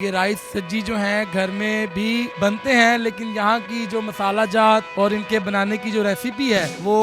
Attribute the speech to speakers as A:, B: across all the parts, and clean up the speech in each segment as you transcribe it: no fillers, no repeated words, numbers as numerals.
A: ये राइस सब्जी जो है घर में भी बनते हैं, लेकिन यहाँ की जो मसाला जात और इनके बनाने की जो रेसिपी है वो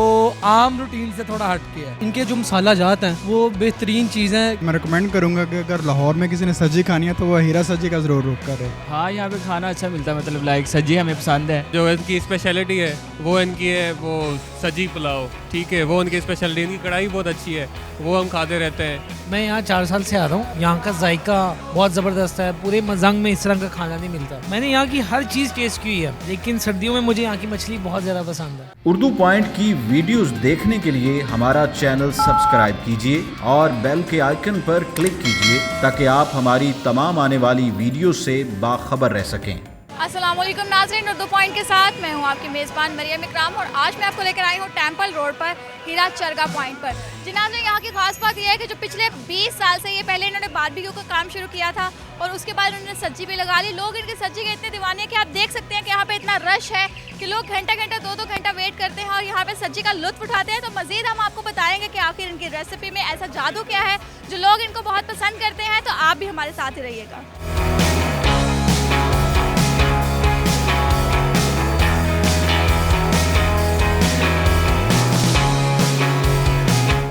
A: आम रूटीन से थोड़ा हटके है।
B: इनके जो मसाला जात हैं वो बेहतरीन चीज़ है।
C: मैं रिकमेंड करूंगा कि अगर लाहौर में किसी ने सब्जी खानी है तो वो हीरा सब्जी का ज़रूर रुक करे।
D: हाँ, यहाँ पे खाना अच्छा मिलता है, मतलब लाइक सब्जी हमें पसंद है।
E: जो इनकी स्पेशलिटी है वो इनकी है वो सब्जी पुलाव, ठीक है, वो उनकी स्पेशलिटी। इनकी कढ़ाई बहुत अच्छी है, वो हम खाते रहते हैं।
B: मैं यहाँ 4 साल से आ रहा हूँ। यहाँ का जायका बहुत ज़बरदस्त है। पूरे मजंग में इस तरह का खाना नहीं मिलता। मैंने यहाँ की हर चीज़ टेस्ट की है, लेकिन सर्दियों में मुझे यहाँ की मछली बहुत ज़्यादा पसंद है।
F: उर्दू पॉइंट की वीडियोस देखने के लिए हमारा चैनल सब्सक्राइब कीजिए और बेल के आइकन पर क्लिक कीजिए ताकि आप हमारी तमाम आने वाली वीडियो से बाखबर रह सकें।
G: अस्सलाम वालेकुम नाज़रीन, उर्दू पॉइंट के साथ मैं हूं आपकी मेज़बान मरियम इकराम और आज मैं आपको लेकर आई हूं टेंपल रोड पर हीरा चरगा पॉइंट पर। जी नाज़रीन, यहाँ की खास बात यह है कि जो पिछले 20 साल से ये पहले इन्होंने बारबेक्यू का काम शुरू किया था और उसके बाद उन्होंने सब्जी भी लगा ली। लोग इनकी सब्जी के इतने दीवाने हैं कि आप देख सकते हैं कि यहाँ पे इतना रश है कि लोग घंटा घंटा 2-2 घंटा वेट करते हैं और यहाँ पे सब्जी का लुत्फ उठाते हैं। तो मज़ीद हम आपको बताएंगे कि आखिर इनकी रेसिपी में ऐसा जादू क्या है जो लोग इनको बहुत पसंद करते हैं। तो आप भी हमारे साथ ही रहिएगा।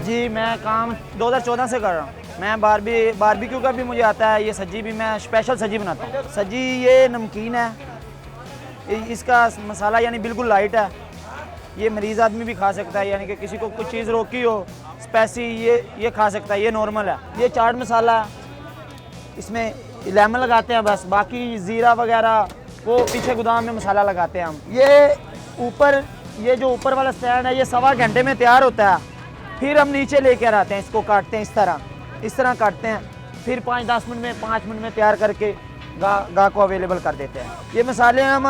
H: जी, मैं काम 2014 से कर रहा हूँ। मैं बारबेक्यू का भी मुझे आता है। ये सब्जी भी मैं स्पेशल सब्जी बनाता हूँ। सब्जी ये नमकीन है, इसका मसाला यानी बिल्कुल लाइट है। ये मरीज़ आदमी भी खा सकता है, यानी कि किसी को कुछ चीज़ रोकी हो स्पाइसी ये खा सकता है। ये नॉर्मल है। ये चाट मसाला है, इसमें लेमन लगाते हैं बस, बाकी ज़ीरा वगैरह वो पीछे गोदाम में मसाला लगाते हैं हम। ये जो ऊपर वाला स्टैंड है ये 1.25 घंटे में तैयार होता है। फिर हम नीचे लेकर आते हैं, इसको काटते हैं इस तरह काटते हैं। फिर 5-10 मिनट में 5 मिनट में तैयार करके गाह को अवेलेबल कर देते हैं। ये मसाले हम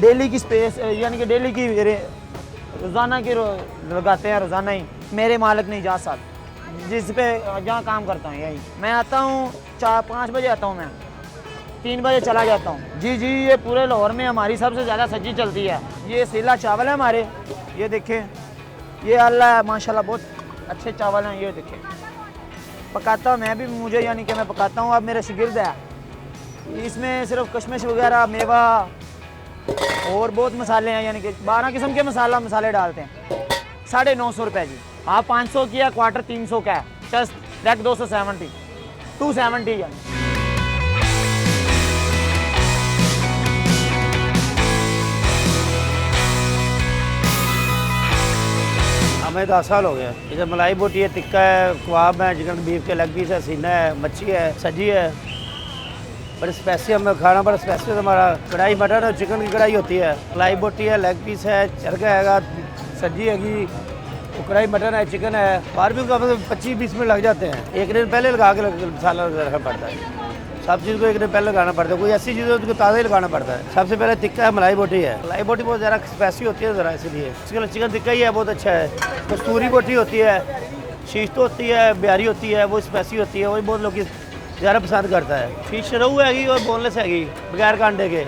H: डेली की स्पेस यानी कि डेली की रोज़ाना की लगाते हैं, रोज़ाना ही। मेरे मालिक नहीं जा साहब जिस पे जहाँ काम करता हूँ यही। मैं आता हूँ 4-5 बजे आता हूँ, मैं 3 बजे चला जाता हूँ। जी, ये पूरे लाहौर में हमारी सबसे ज़्यादा सब्जी चलती है। ये सीला चावल है हमारे, ये देखें, ये अल्लाह है माशाल्लाह बहुत अच्छे चावल हैं। ये देखें, पकाता हूँ मैं भी, मुझे यानी कि मैं पकाता हूँ। अब मेरे शागिर्द है, इसमें सिर्फ कशमिश वगैरह मेवा और बहुत मसाले हैं, यानी कि 12 किस्म के मसाले डालते हैं। 950 रुपये जी। आप 500 की है, क्वार्टर 300 का है, जस्ट रैक 270 यानी। हमें 10 साल हो गया। इधर मलाई बोटी है, टिक्का है, कबाब है, चिकन बीफ के लेग पीस है, सीना है, मच्छी है, सब्जी है। बड़े स्पेशल हमें खाना बड़ा स्पेशल हमारा। कढ़ाई मटन और चिकन की कढ़ाई होती है, मलाई बोटी है, लेग पीस है, चरगा है, सब्जी हैगी, कढ़ाई मटन है, चिकन है। बारबेक्यू का मतलब 25-20 मिनट लग जाते हैं। एक दिन पहले लगा के मसाला रखना पड़ता है। सब चीज़ को एक दिन पहले लगाना पड़ता है। कोई ऐसी चीज़ है उसको ताज़ा ही लगाना पड़ता है। सबसे पहले टिक्का है, मलाई बोटी है। मलाई बोटी बहुत ज़्यादा स्पाइसी होती है ज़रा, इसलिए चिकन टिक्का ही है, बहुत अच्छा है। कस्तूरी बोटी होती है, शीश होती है, बिहारी होती है, वो स्पाइसी होती है, वही बहुत लोग ज़्यादा पसंद करता है। फिश रोहू हैगी और बोनलेस हैगी बगैर कांडे के,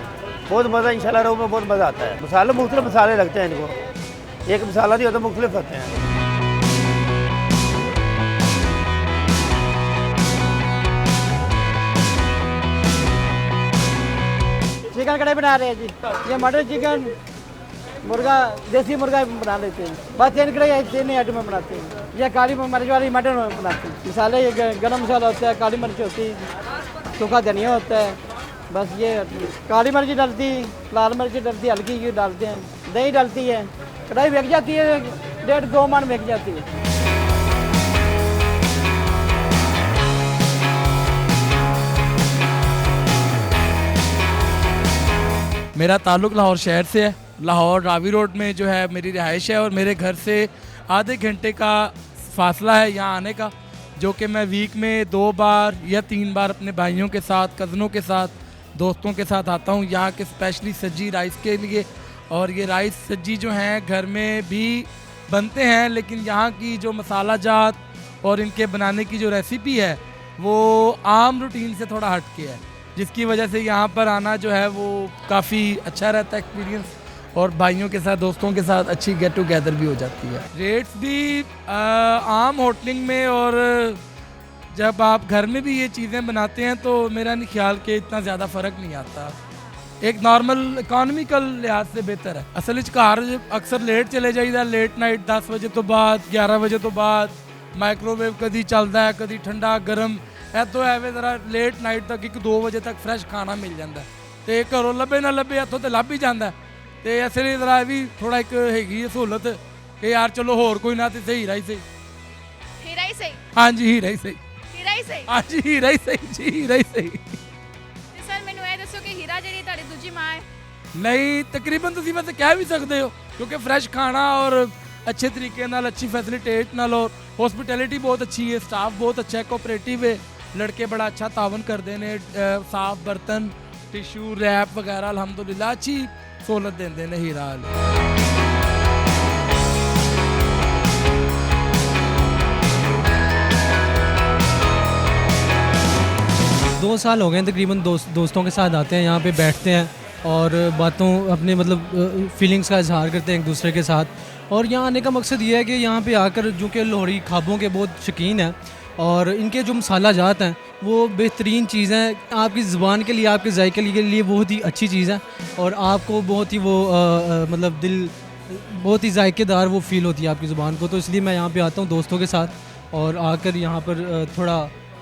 H: बहुत मज़ा इंशाल्लाह। रोहू में बहुत मज़ा आता है। मसाले मुख्तलिफ मसाले लगते हैं इनको, एक मसाला नहीं होता, मुख्तलिफ होते हैं। चिकन कढ़ाई बना रहे हैं जी। ये मटर चिकन मुर्गा, देसी मुर्गा बना लेते हैं। बस 3 कढ़ाई 3 आइटम में बनाते हैं। ये काली मिर्च वाली मटन बनाते हैं। मसाले ये गरम मसाला होता है, काली मिर्च होती है, सूखा धनिया होता है। बस ये काली मिर्च डलती, लाल मिर्च डलती, हल्की की डालते हैं, दही डलती है। कढ़ाई बिक जाती है, 1.5-2 मन बिक जाती है।
A: मेरा ताल्लुक़ लाहौर शहर से है। लाहौर रावी रोड में जो है मेरी रिहाइश है और मेरे घर से आधे घंटे का फासला है यहाँ आने का, जो कि मैं वीक में 2 बार या 3 बार अपने भाइयों के साथ, कज़नों के साथ, दोस्तों के साथ आता हूँ यहाँ के स्पेशली सब्जी राइस के लिए। और ये राइस सब्जी जो हैं घर में भी बनते हैं, लेकिन यहाँ की जो मसाला जात और इनके बनाने की जो रेसिपी है वो आम रूटीन से थोड़ा हटके है, जिसकी वजह से यहाँ पर आना जो है वो काफ़ी अच्छा रहता है एक्सपीरियंस। और भाइयों के साथ, दोस्तों के साथ अच्छी गेट टुगेदर भी हो जाती है। रेट्स भी आम होटलिंग में और जब आप घर में भी ये चीज़ें बनाते हैं तो मेरा नहीं ख्याल कि इतना ज़्यादा फ़र्क नहीं आता। एक नॉर्मल इकोनॉमिकल लिहाज से बेहतर है। असल घर अक्सर लेट चले जाइए, लेट नाइट 10 बजे तो बाद 11 बजे तो बाद माइक्रोवेव कभी चलता है, कभी ठंडा गर्म है, तो एवे ज़रा लेट नाइट तक 1-2 बजे तक फ्रैश खाना मिल जाता है। तो घरों लभे ना लभे इतों तो लभ ही जाता है। तो इसलिए ज़रा भी थोड़ा एक हैगी सहूलत कि यार चलो होर कोई ना, तो हीरा ही सही।
G: हीरा ही सही,
A: हाँ जी हीरा ही सही,
G: हीरा ही सही।
A: हाँ जी हीरा ही सही जी, हीरा ही सही।
G: ਤੇ ਸਰ ਮੈਨੂੰ ਇਹ ਦੱਸੋ ਕਿ ਹੀਰਾ ਜਿਹੜੀ ਤੁਹਾਡੀ ਦੂਜੀ ਮਾਂ ਹੈ।
A: नहीं तकरीबन तुम वैसे कह भी सकते हो, क्योंकि फ्रैश खाना और अच्छे तरीके नाल अच्छी फैसिलिटेट नाल और हॉस्पिटैलिटी बहुत अच्छी है, स्टाफ बहुत अच्छा है, कोऑपरेटिव है, लड़के बड़ा अच्छा तावन करते हैं, साफ बर्तन टिशू रैप वगैरह अल्हम्दुलिल्लाह अच्छी सहूलत देंगे ने हीरा वाले।
I: दो साल हो गए हैं तकरीबन, दोस्तों के साथ आते हैं, यहाँ पे बैठते हैं और बातों अपने मतलब फीलिंग्स का इजहार करते हैं एक दूसरे के साथ। और यहाँ आने का मकसद ये है कि यहाँ पे आकर जो कि लाहौरी ख़ाबों के बहुत शौकीन हैं और इनके जो मसाला जात हैं वो बेहतरीन चीज़ हैं, आपकी ज़ुबान के लिए, आपके जायके के लिए बहुत ही अच्छी चीज़ है और आपको बहुत ही वो मतलब दिल बहुत ही जायकेदार वो फील होती है आपकी ज़ुबान को। तो इसलिए मैं यहाँ पे आता हूँ दोस्तों के साथ और आकर यहाँ पर थोड़ा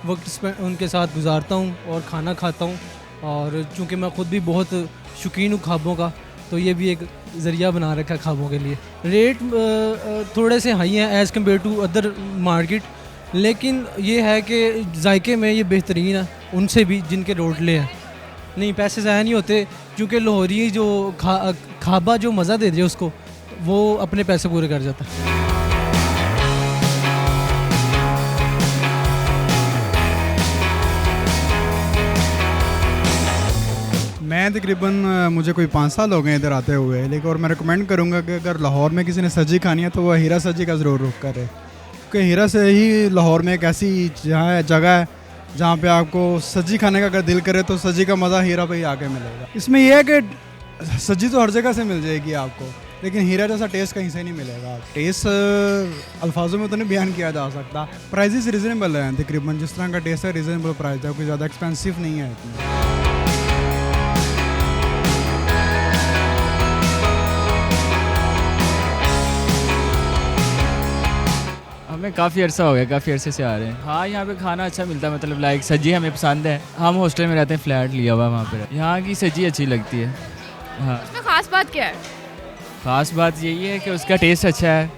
I: वक्त उनके साथ गुजारता हूँ और खाना खाता हूँ। और चूँकि मैं ख़ुद भी बहुत शौकीन हूँ ख़ाबों का, तो ये भी एक ज़रिया बना रखा है ख़ाबों के लिए। रेट थोड़े से हाई हैं as compare to other market, लेकिन ये है कि जायके में ये बेहतरीन है उनसे भी जिनके रोटले हैं। नहीं पैसे ज़ाया नहीं होते, क्योंकि लाहौरी जो ख़ाबा जो मज़ा दे दे उसको, वो अपने पैसे पूरे कर जाता है।
C: मैं तकरीबन मुझे कोई 5 साल हो गए इधर आते हुए, लेकिन और मैं रिकमेंड करूँगा कि अगर लाहौर में किसी ने सब्जी खानी है तो वह हीरा सब्जी का ज़रूर रुख करे, क्योंकि हीरा से ही लाहौर में एक ऐसी जगह है जहाँ पे आपको सब्जी खाने का अगर दिल करे तो सब्जी का मज़ा हीरा पे ही आके मिलेगा। इसमें यह है कि सब्जी तो हर जगह से मिल जाएगी आपको, लेकिन हीरा जैसा टेस्ट कहीं से नहीं मिलेगा। टेस्ट अल्फाजों में तो नहीं बयान किया जा सकता। प्राइजेस रिजनेबल हैं, तकरीबन जिस तरह का टेस्ट है रिजनेबल प्राइस है, कोई ज़्यादा एक्सपेंसिव नहीं है इतना।
D: हमें काफ़ी अर्सा हो गया, काफ़ी अरसे से आ रहे हैं। हाँ यहाँ पे खाना अच्छा मिलता है, मतलब लाइक सब्जी हमें पसंद है। हम हॉस्टल में रहते हैं, फ्लैट लिया हुआ वहाँ पर। यहाँ की सब्जी अच्छी लगती है। हाँ
G: उसमें खास बात क्या है?
D: ख़ास बात यही है कि उसका टेस्ट अच्छा है,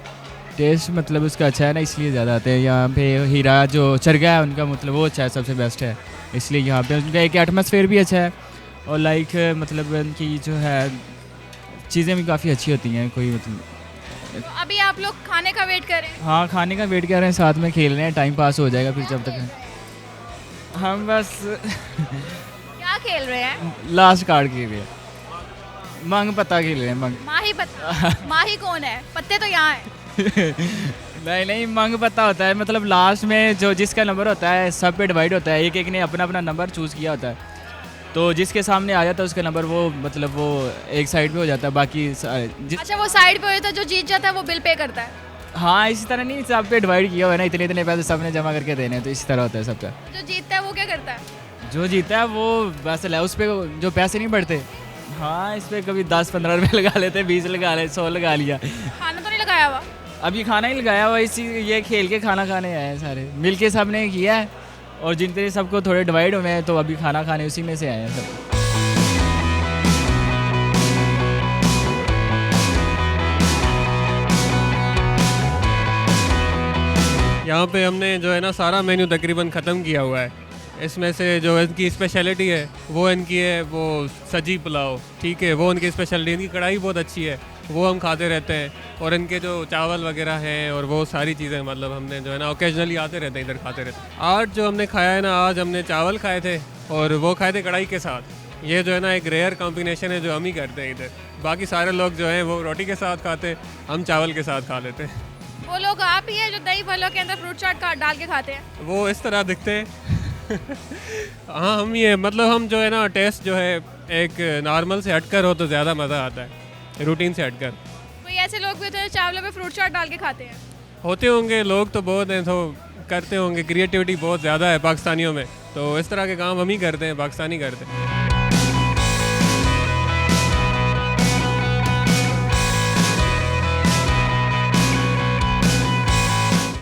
D: टेस्ट मतलब उसका अच्छा है ना, इसलिए ज़्यादा आते हैं यहाँ पे। हीरा जो चरगा है उनका मतलब वो अच्छा है, सबसे बेस्ट है, इसलिए यहाँ पे उनका एक एटमॉस्फेयर भी अच्छा है और लाइक मतलब उनकी जो है चीज़ें भी काफ़ी अच्छी होती हैं। कोई मतलब
G: तो अभी आप लोग खाने का वेट कर रहे हैं?
D: हाँ खाने का वेट कर रहे हैं, साथ में खेल रहे हैं, टाइम पास हो जाएगा फिर जब तक। हम बस
G: क्या खेल रहे हैं?
D: लास्ट कार्ड खेल रहे हैं, मंग पत्ता खेल रहे हैं। मंग
G: माही पत्ता? माही कौन है? पत्ते तो यहाँ है।
D: नहीं मंग पत्ता होता है, मतलब लास्ट में जो जिसका नंबर होता है सब पे डिवाइड होता है, एक एक ने अपना अपना नंबर चूज़ किया होता है, तो जिसके सामने आ जाता है उसका नंबर वो मतलब वो एक साइड पे हो जाता है, बाकी
G: अच्छा वो साइड पे होता है, जो जीत जाता है वो बिल पे करता है?
D: हाँ इसी तरह नहीं, सब पे डिवाइड किया हुआ है ना, इतने इतने पैसे सबने जमा करके देने हैं, तो इसी तरह होता है सबका।
G: जो जीतता है वो क्या करता है?
D: जो जीता है वो पैसे उस पर जो पैसे नहीं बढ़ते, हाँ इस पर कभी 10-15 रुपये लगा लेते, 20 लगा ले, 100 लगा लिया।
G: खाना तो नहीं लगाया हुआ?
D: अभी खाना ही लगाया हुआ, इसी ये खेल के खाना खाने आए हैं सारे मिल के, सब ने किया है और जिनके सबको थोड़े डिवाइड हुए हैं, तो अभी खाना खाने उसी में से आए हैं सब।
E: यहाँ पे हमने जो है ना सारा मेन्यू तकरीबन ख़त्म किया हुआ है। इसमें से जो इनकी स्पेशलिटी है वो इनकी है वो सजी पुलाव, ठीक है, वो उनकी स्पेशलिटी। इनकी कढ़ाई बहुत अच्छी है, वो हम खाते रहते हैं। और इनके जो चावल वगैरह हैं और वो सारी चीज़ें मतलब हमने जो है ना ओकेजनली आते रहते हैं, इधर खाते रहते हैं। आज जो हमने खाया है ना, आज हमने चावल खाए थे और वो खाए थे कढ़ाई के साथ। ये जो है ना एक रेयर कॉम्बिनेशन है जो हम ही करते हैं इधर। बाकी सारे लोग जो हैं वो रोटी के साथ खाते हैं, हम चावल के साथ खा लेते हैं।
G: वो लोग आप ही है जो दही फलों के अंदर फ्रूट चाट डाल के खाते हैं?
E: वो इस तरह दिखते हैं। हाँ हम ही है, मतलब हम जो है ना टेस्ट जो है एक नॉर्मल से हटकर हो तो ज़्यादा मज़ा आता है, रूटीन से हटकर।
G: कोई ऐसे लोग भी होते हैं चावलों पे फ्रूट चाट डाल के खाते हैं?
E: होते होंगे लोग तो बहुत हैं, तो करते होंगे, क्रिएटिविटी बहुत ज़्यादा है पाकिस्तानियों में, तो इस तरह के काम हम ही करते हैं, पाकिस्तानी करते हैं।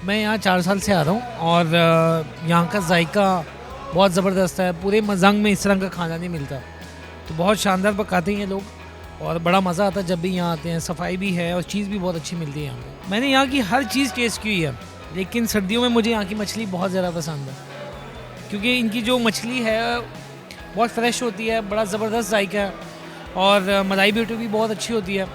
B: मैं यहाँ 4 साल से आ रहा हूँ और यहाँ का जायका बहुत ज़बरदस्त है। पूरे मजंग में इस तरह का खाना नहीं मिलता, तो बहुत शानदार पकाते हैं ये लोग और बड़ा मज़ा आता है जब भी यहाँ आते हैं। सफाई भी है और चीज़ भी बहुत अच्छी मिलती है यहाँ पे। मैंने यहाँ की हर चीज़ टेस्ट की है, लेकिन सर्दियों में मुझे यहाँ की मछली बहुत ज़्यादा पसंद है, क्योंकि इनकी जो मछली है बहुत फ्रेश होती है, बड़ा ज़बरदस्त जायका है और मलाई ब्यूटी भी बहुत अच्छी होती है।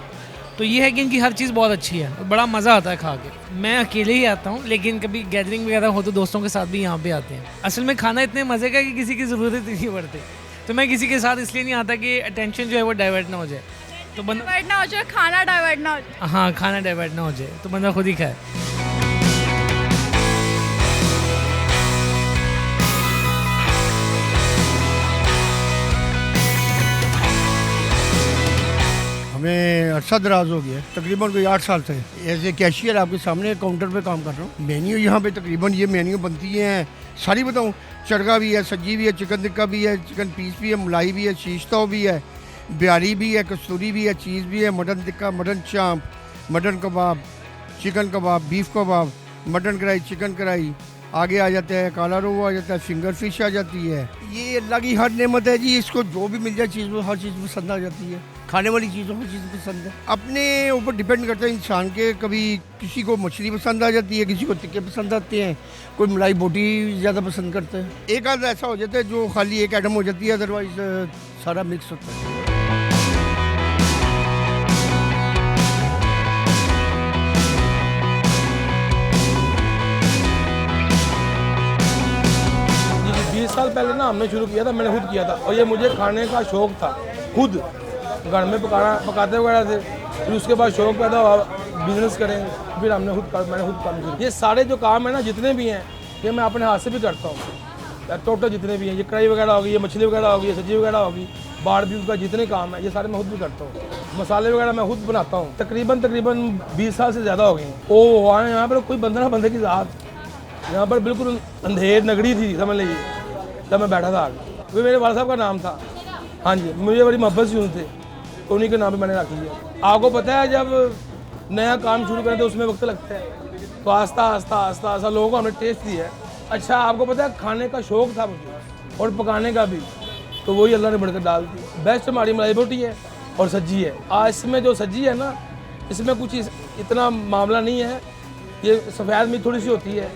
B: तो ये है कि इनकी हर चीज़ बहुत अच्छी है और बड़ा मज़ा आता है खा के। मैं अकेले ही आता हूँ, लेकिन कभी गैदरिंग वगैरह हो तो दोस्तों के साथ भी यहाँ पे आते हैं। असल में खाना इतने मज़े का है कि किसी की ज़रूरत ही नहीं पड़ती, तो मैं किसी के साथ इसलिए नहीं आता कि अटेंशन जो है वो डाइवर्ट ना हो जाए, तो बंदा
G: डाइवर्ट ना हो जाए, खाना डाइवर्ट ना हो जाए।
B: हाँ, खाना डाइवर्ट ना हो जाए तो बंदा खुद ही खाए।
J: हमें अरसा दराज हो गया, तकरीबन कोई 8 साल से एज ए कैशियर आपके सामने काउंटर पे काम कर रहा हूँ। मेन्यू यहाँ पे तकरीबन ये मेन्यू बनती हैं सारी बताऊँ, चरगा भी है, सज्जी भी है, चिकन टिक्का भी है, चिकन पीस भी है, मलाई भी है, शीश ताव भी है, बिहारी भी है, कस्तूरी भी है, चीज़ भी है, मटन टिक्का, मटन चाँप, मटन कबाब, चिकन कबाब, बीफ कबाब, मटन कढ़ाई, चिकन कढ़ाई, आगे आ जाता है काला रोहू आ जाता है, फिंगर फिश आ जाती है। ये अल्लाह की हर नेमत है जी, इसको जो भी मिल जाए चीज़ वो हर चीज़ पसंद आ जाती है, खाने वाली चीज़ों हर चीज़ पसंद है। अपने ऊपर डिपेंड करता है इंसान के, कभी किसी को मछली पसंद आ जाती है, किसी को टिक्के पसंद आते हैं, कोई मलाई बोटी ज़्यादा पसंद करता है। एक आध ऐसा हो जाता है जो खाली एक आइटम हो जाती है, अदरवाइज सारा मिक्स होता है।
K: साल पहले ना हमने शुरू किया था, मैंने खुद किया था और ये मुझे खाने का शौक़ था, खुद घर में पकाते वगैरह थे। फिर उसके बाद शौक़ पैदा हुआ बिज़नेस करें, फिर मैंने खुद काम शुरू। ये सारे जो काम है ना जितने भी हैं ये मैं अपने हाथ से भी करता हूँ। टोटल जितने भी हैं, ये कढ़ाई वगैरह होगी, ये मछली वगैरह होगी, ये सब्जी वगैरह होगी, बारबेक्यू का जितने काम है ये सारे मैं खुद भी करता हूँ। मसाले वगैरह मैं खुद बनाता हूँ। तकरीबन 20 साल से ज़्यादा हो गए। ओ वहाँ यहाँ पर कोई बंदा ना बंदे की ज़ात, यहाँ पर बिल्कुल अंधेर नगरी थी समझ लीजिए, जब मैं बैठा था। वो मेरे वाला साहब का नाम था, हाँ जी, मुझे बड़ी मोहब्बत से थे, तो उन्हीं के नाम पे मैंने रख लिया। आपको पता है जब नया काम शुरू करें तो उसमें वक्त लगता है, तो आस्ता आस्ता आस्ता आस्ता लोगों को हमने टेस्ट दिया है। अच्छा, आपको पता है खाने का शौक़ था मुझे और पकाने का भी, तो वही अल्लाह ने बढ़कर डाल दी। बेस्ट हमारी मलाई बोटी है और सब्जी है। इसमें जो सब्जी है ना, इसमें कुछ इतना मामला नहीं है, ये सफ़ेद मिर्च थोड़ी सी होती है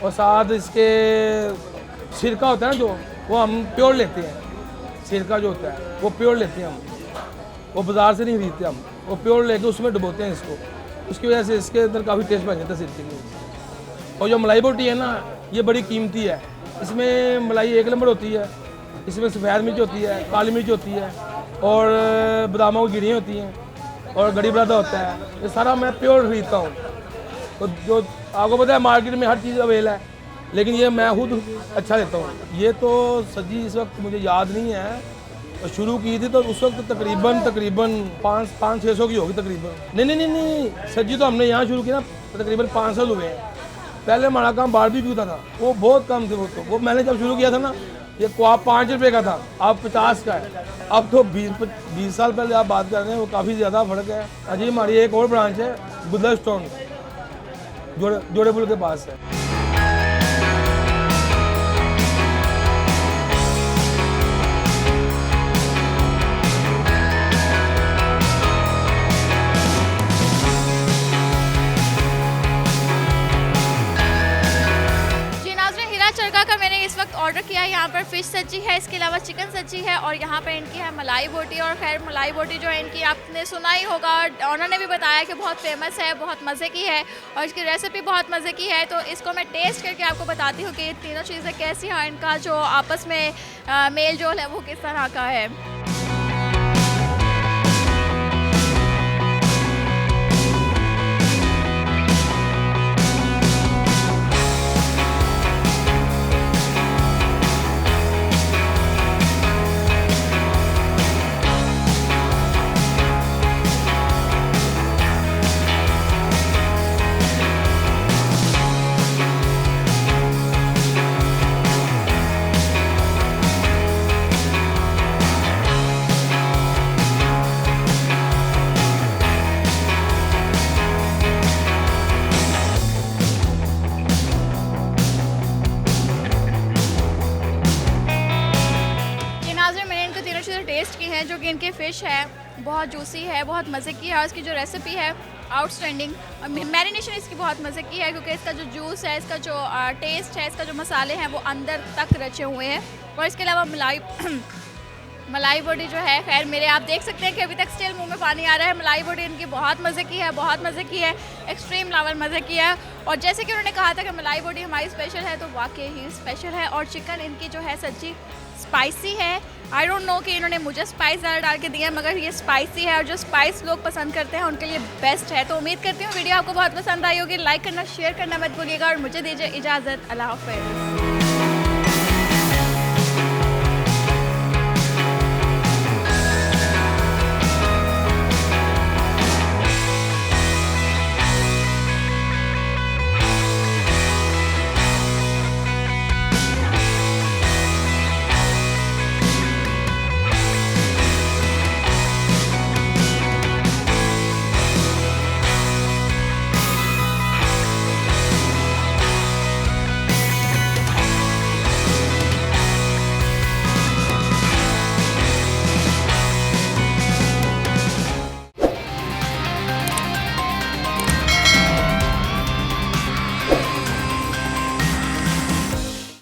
K: और साथ इसके सिरका होता है ना, जो वो हम प्योर लेते हैं। सिरका जो होता है वो प्योर लेते हैं हम, वो बाज़ार से नहीं खरीदते हम, वो प्योर लेके उसमें डुबोते हैं इसको। उसकी वजह से इसके अंदर काफ़ी टेस्ट बन जाता है सिरके की। और जो मलाई बोटी है ना, ये बड़ी कीमती है। इसमें मलाई 1 नंबर होती है, इसमें सफ़ेद मिर्च होती है, काली मिर्च होती है और बादामों की गिरियाँ होती हैं और गड़ी बरादा होता है। ये सारा मैं प्योर खरीदता हूँ। तो जो आपको पता है मार्केट में हर चीज़ अवेलेबल है, लेकिन ये मैं खुद अच्छा देता हूँ। ये तो सब्जी इस वक्त मुझे याद नहीं है, और शुरू की थी तो उस वक्त तकरीबन 500-600 की होगी तकरीबन। नहीं, सब्जी तो हमने यहाँ शुरू की ना तकरीबन 5 साल हुए हैं। पहले हमारा काम बारबेक्यू का था, वो बहुत कम थे। वो मैंने जब शुरू किया था ना, ये कबाब 5 रुपये का था, अब 50 का है। अब तो 20 साल पहले आप बात कर रहे हैं, वो काफ़ी ज़्यादा फ़र्क है। अजी हमारी एक और ब्रांच है बुद्धा स्टोन, जोड़ेपुल के पास है।
G: ऑर्डर किया है। यहाँ पर फ़िश सब्जी है, इसके अलावा चिकन सब्जी है और यहाँ पर इनकी है मलाई बोटी। और खैर मलाई बोटी जो है इनकी आपने सुना ही होगा, ऑनर ने भी बताया कि बहुत फेमस है, बहुत मज़े की है और इसकी रेसिपी बहुत मज़े की है। तो इसको मैं टेस्ट करके आपको बताती हूँ कि ये तीनों चीज़ें कैसी हैं, इनका जो आपस में मेल जोल है वो किस तरह का है। मैंने इनको तीनों चीज़ें टेस्ट की हैं, जो कि इनकी फ़िश है बहुत जूसी है, बहुत मज़े की है, और इसकी जो रेसिपी है आउटस्टैंडिंग, और मैरिनेशन इसकी बहुत मज़े की है, क्योंकि इसका जो जूस है, इसका जो टेस्ट है, इसका जो मसाले हैं वो अंदर तक रचे हुए हैं। और इसके अलावा मलाई बोटी जो है, खैर मेरे आप देख सकते हैं कि अभी तक स्टिल मुंह में पानी आ रहा है। मलाई बोटी इनकी बहुत मज़े की है, बहुत मज़े की है, एक्सट्रीम लेवल मज़े की है। और जैसे कि उन्होंने कहा था कि मलाई बोटी हमारी स्पेशल है, तो वाकई ही स्पेशल है। और चिकन इनकी जो है सच्ची स्पाइसी है। आई डोंट नो कि इन्होंने मुझे स्पाइस ज़्यादा डाल के दिया है, मगर ये स्पाइसी है, और जो स्पाइस लोग पसंद करते हैं उनके लिए बेस्ट है। तो उम्मीद करती हूँ वीडियो आपको बहुत पसंद आई होगी। लाइक करना, शेयर करना मत भूलिएगा, और मुझे दीजिए इजाज़त। अल्लाह हाफ़िज़।